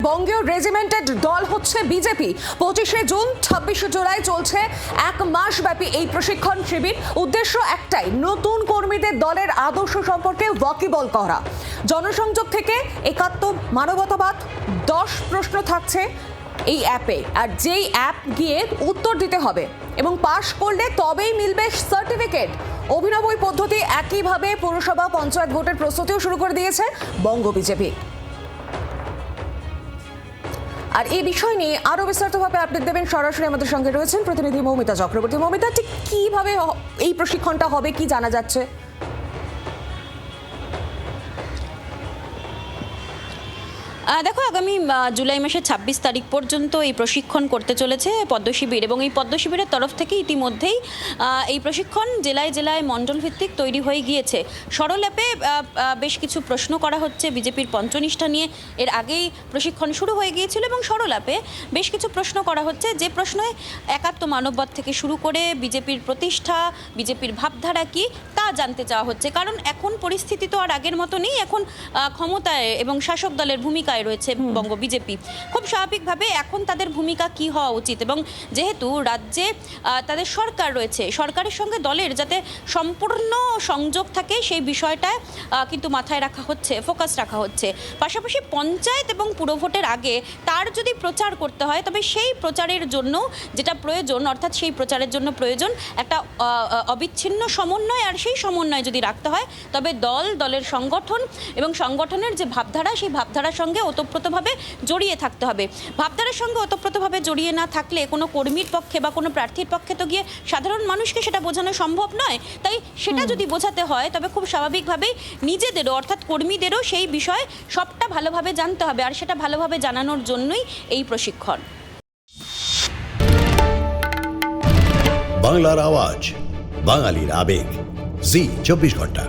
বঙ্গীয় রেজিমেন্টেড দল হচ্ছে বিজেপি। 25শে জুন 26শে জুলাই চলছে এক মাস ব্যাপী এই প্রশিক্ষণ শিবির। উদ্দেশ্য একটাই, নতুন কর্মীদের দলের আদর্শ সম্পর্কে ওয়াকিবল করা। জনসংযোগ থেকে একাত্ম মানবতাবাদ 10 প্রশ্ন থাকছে এই অ্যাপে, আর যেই অ্যাপ গিয়ে উত্তর দিতে হবে এবং পাশ করলে তবেই মিলবে সার্টিফিকেট। অভিনব এই পদ্ধতি একইভাবে পৌরসভা পঞ্চায়েত ভোটের প্রস্তুতিও শুরু করে দিয়েছে বঙ্গ বিজেপি। আর এই বিষয় নিয়ে আরো বিস্তারিতভাবে আপডেট দেবেন, সরাসরি আমাদের সঙ্গে রয়েছেন প্রতিনিধি মৌমিতা চক্রবর্তী। মৌমিতা, ঠিক কিভাবে এই প্রশিক্ষণটা হবে, কি জানা যাচ্ছে? দেখো, আগামী জুলাই মাসের 26 তারিখ পর্যন্ত এই প্রশিক্ষণ করতে চলেছে পদ্মশিবির, এবং এই পদ্মশিবিরের তরফ থেকে ইতিমধ্যেই এই প্রশিক্ষণ জেলায় জেলায় মণ্ডল ভিত্তিক তৈরি হয়ে গিয়েছে। সরল অ্যাপে বেশ কিছু প্রশ্ন করা হচ্ছে বিজেপির পঞ্চনিষ্ঠা নিয়ে। এর আগেই প্রশিক্ষণ শুরু হয়ে গিয়েছিল এবং সরল অ্যাপে বেশ কিছু প্রশ্ন করা হচ্ছে, যে প্রশ্নে একাত্ম মানববাদ থেকে শুরু করে বিজেপির প্রতিষ্ঠা, বিজেপির ভাবধারা কি তা জানতে চাওয়া হচ্ছে। কারণ এখন পরিস্থিতি তো আর আগের মতো নেই, এখন ক্ষমতায় এবং শাসক দলের ভূমিকায় রয়েছে বঙ্গ বিজেপি। খুব স্বাভাবিকভাবে এখন তাদের ভূমিকা কি হওয়া উচিত, এবং যেহেতু রাজ্যে তাদের সরকার রয়েছে, সরকারের সঙ্গে দলের যাতে সম্পূর্ণ সংযোগ থাকে সেই বিষয়টা কিন্তু মাথায় রাখা হচ্ছে, ফোকাস রাখা হচ্ছে। পাশাপাশি পঞ্চায়েত এবং পুরভোটের আগে তার যদি প্রচার করতে হয়, তবে সেই প্রচারের জন্য যেটা প্রয়োজন, অর্থাৎ সেই প্রচারের জন্য প্রয়োজন একটা অবিচ্ছিন্ন সমন্বয়। আর সেই সমন্বয় যদি রাখতে হয়, তবে দলের সংগঠন এবং সংগঠনের যে ভাবধারা, সেই ভাবধারার সঙ্গে ওতপ্রোতভাবে জড়িয়ে থাকতে হবে। ভাবধারার সঙ্গে ওতপ্রোতভাবে জড়িয়ে না থাকলে কোনো কর্মীর পক্ষে বা কোনো প্রার্থীর পক্ষে তো গিয়ে সাধারণ মানুষকে সেটা বোঝানো সম্ভব নয়। তাই সেটা যদি বোঝাতে হয়, তবে খুব স্বাভাবিকভাবেই নিজেদেরও, অর্থাৎ কর্মীদেরও সেই বিষয় সবটা ভালোভাবে জানতে হবে, আর সেটা ভালোভাবে জানানোর জন্যই এই প্রশিক্ষণ। বাংলার আওয়াজ, বাঙালির আবেগ, জি 24 ঘন্টা।